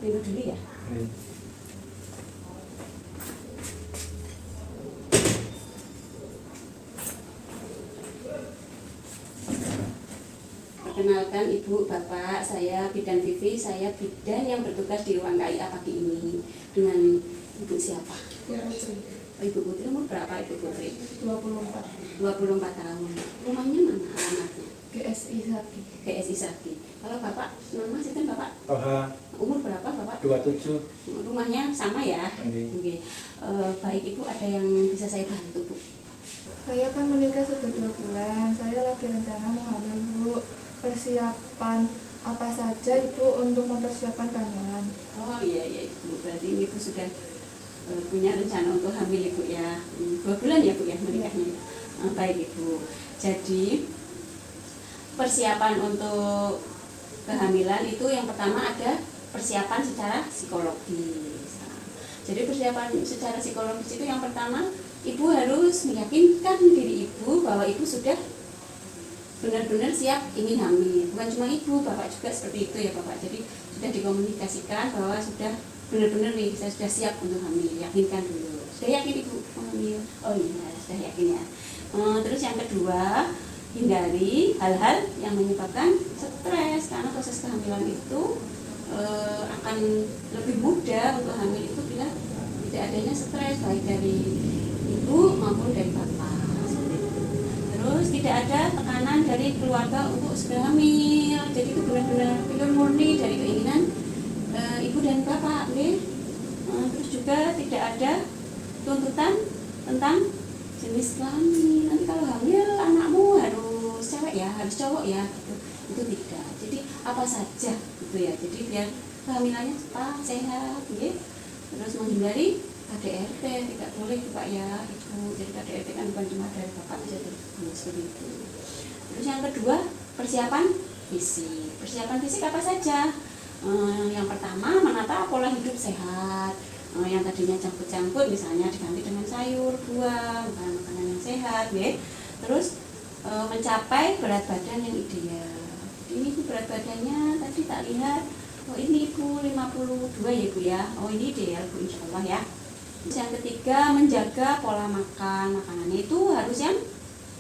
minum dulu ya. Perkenalkan Ibu, Bapak, saya Bidan Vivi, saya bidan yang bertugas di ruang KIA pagi ini. Dengan Ibu siapa? Ya, Putri. Oh, Ibu Putri, umur berapa Ibu Putri? 24. 24 tahun. Rumahnya mana alamatnya? GSI Sakti. GSI Sakti. Kalau Bapak, nama sih kan Bapak? Toha Umur berapa Bapak? 27. Rumahnya sama ya? Oke. Baik Ibu, ada yang bisa saya bantu Bu? Saya kan menikah sudah 2 bulan. Saya lagi rencana mau hamil, Bu. Persiapan apa saja Ibu untuk mempersiapkan kehamilan? Oh iya Ibu, berarti Ibu sudah punya rencana untuk hamil Ibu ya. 2 bulan ya Bu ya menikahnya. Baik Ibu. Jadi persiapan untuk kehamilan itu yang pertama ada persiapan secara psikologis. Jadi persiapan secara psikologis itu yang pertama Ibu harus meyakinkan diri Ibu bahwa Ibu sudah benar-benar siap ingin hamil. Bukan cuma Ibu, Bapak juga seperti itu ya Bapak. Jadi sudah dikomunikasikan bahwa sudah benar-benar nih saya sudah siap untuk hamil. Yakinkan dulu. Sudah yakin Ibu hamil? Oh iya, sudah yakin ya. Terus yang kedua, hindari hal-hal yang menyebabkan stres, karena proses kehamilan itu akan lebih mudah untuk hamil itu bila tidak adanya stres baik dari ibu maupun dari bapak. Terus tidak ada tekanan dari keluarga untuk segera hamil. Jadi itu benar-benar pure murni dari keinginan ibu dan bapak, nih. Terus juga tidak ada tuntutan tentang jenis kelamin. Nanti kalau hamil anakmu harus cewek ya, harus cowok ya, gitu. Itu tidak. Jadi apa saja gitu ya. Jadi biar kehamilannya cepat, sehat, gitu. Terus menghindari KDRT, tidak boleh Pak ya Ibu. Jadi KDRT kan bukan cuma dari bapak saja, seperti itu. Terus yang kedua, persiapan fisik. Persiapan fisik apa saja? Yang pertama, menata pola hidup sehat. Yang tadinya jangkut-jangkut misalnya diganti dengan sayur, buah, makanan yang sehat, ya. Terus mencapai berat badan yang ideal. Ini Ibu berat badannya tadi tak lihat. Oh ini Ibu 52 ya Ibu ya. Oh ini ideal Bu, insya Allah ya. Terus yang ketiga, menjaga pola makan. Makanannya itu harus yang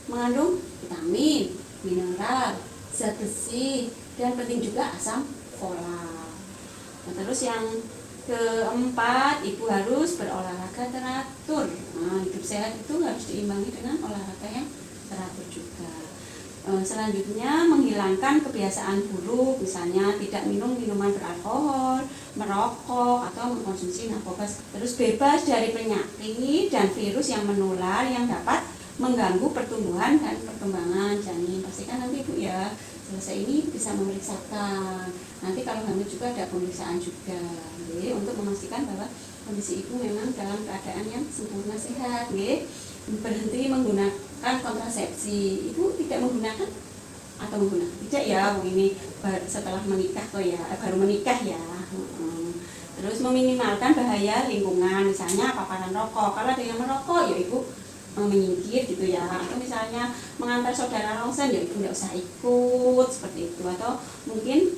mengandung vitamin, mineral, zat besi, dan penting juga asam folat. Nah, terus yang keempat, Ibu harus berolahraga teratur. Nah, hidup sehat itu harus diimbangi dengan olahraga yang teratur juga. Selanjutnya, menghilangkan kebiasaan buruk, misalnya tidak minum minuman beralkohol, merokok, atau mengkonsumsi narkoba. Terus bebas dari penyakit dan virus yang menular yang dapat mengganggu pertumbuhan dan perkembangan janin. Pastikan nanti Ibu ya, selesai ini bisa memeriksakan. Nanti kalau hamil juga ada pemeriksaan juga, untuk memastikan bahwa kondisi Ibu memang dalam keadaan yang sempurna sehat. Berhenti menggunakan kontrasepsi. Ibu tidak menggunakan atau menggunakan? Tidak ya, ini setelah menikah kok ya, baru menikah ya. Terus meminimalkan bahaya lingkungan, misalnya paparan rokok. Kalau ada yang merokok ya Ibu menyingkir gitu ya. Atau misalnya mengantar saudara ronsen ya Ibu tidak usah ikut seperti itu. Atau mungkin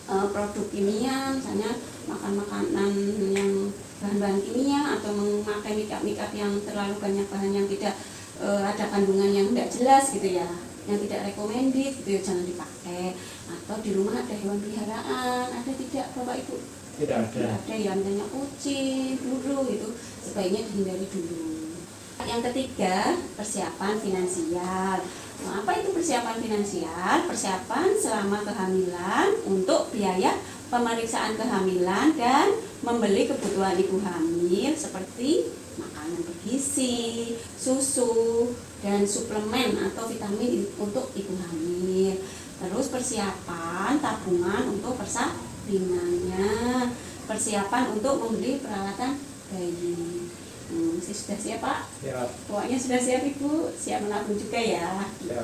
produk kimia, misalnya makan makanan yang bahan-bahan kimia atau memakai make-up yang terlalu banyak bahan yang tidak ada kandungan yang tidak jelas gitu ya, yang tidak recommended gitu ya, jangan dipakai. Atau di rumah ada hewan peliharaan, ada tidak Bapak Ibu? Tidak ada. Ada yang misalnya kucing, burung itu sebaiknya dihindari dulu. Yang ketiga, persiapan finansial. Nah, apa itu persiapan finansial? Persiapan selama kehamilan untuk biaya pemeriksaan kehamilan dan membeli kebutuhan ibu hamil seperti makanan bergizi, susu, dan suplemen atau vitamin untuk ibu hamil. Terus persiapan tabungan untuk persalinannya, persiapan untuk membeli peralatan bayi. Masih sudah siap Pak? Siap. Pokoknya sudah siap Ibu, siap menabung juga ya. Siap.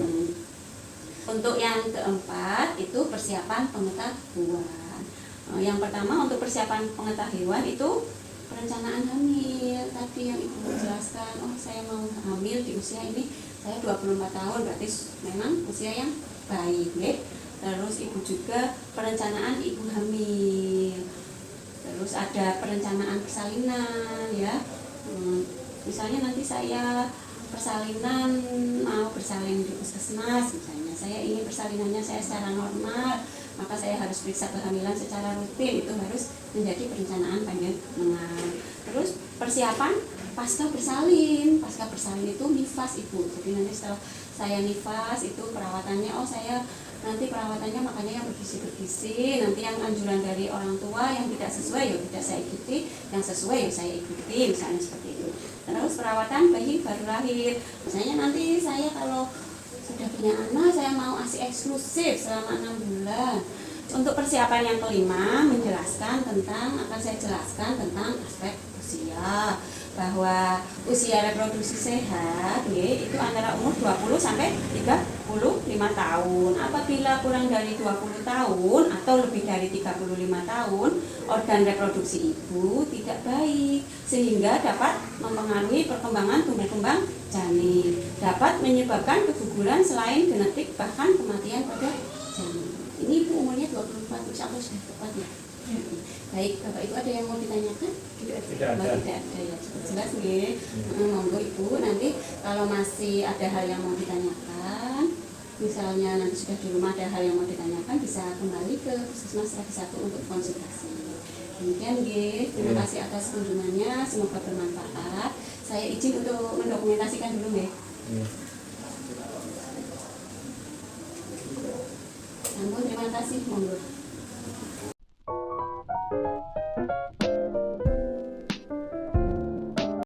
Untuk yang keempat itu persiapan pengetahuan. Yang pertama untuk persiapan pengetahuan itu perencanaan hamil. Tadi yang Ibu jelaskan, oh saya mau hamil di usia ini, saya 24 tahun, berarti memang usia yang baik. Terus Ibu juga perencanaan ibu hamil. Terus ada perencanaan persalinan ya. Misalnya nanti saya persalinan mau bersalin di puskesmas misalnya, saya ingin persalinannya saya secara normal, maka saya harus periksa kehamilan secara rutin, itu harus menjadi perencanaan panjang menengah. Terus persiapan pasca bersalin itu nifas Ibu. Jadi nanti setelah saya nifas itu perawatannya, saya nanti perawatannya makanya yang bergizi-bergizi, nanti yang anjuran dari orang tua yang tidak sesuai ya tidak saya ikuti, yang sesuai ya saya ikuti, misalnya seperti itu. Terus perawatan bayi baru lahir, misalnya nanti saya kalau sudah punya anak saya mau ASI eksklusif selama 6 bulan. Untuk persiapan yang kelima akan saya jelaskan tentang aspek usia, bahwa usia reproduksi sehat itu antara umur 20 sampai 35 tahun. Apabila kurang dari 20 tahun atau lebih dari 35 tahun, organ reproduksi ibu tidak baik sehingga dapat mempengaruhi perkembangan tumbuh kembang janin, dapat menyebabkan keguguran selain genetik bahkan kematian pada janin. Ini ibu umurnya 24, insya Allah sudah tepat ya. Baik, Bapak Ibu ada yang mau ditanyakan? Tidak ada ya, cukup jelas nih. Monggo Ibu, nanti kalau masih ada hal yang mau ditanyakan, misalnya nanti sudah di rumah ada hal yang mau ditanyakan, bisa kembali ke Puskesmas Ragi 1 untuk konsultasi. Demikian nggih, terima kasih atas kunjungannya, semoga bermanfaat. Saya izin untuk mendokumentasikan dulu nggih. Terima kasih, monggo.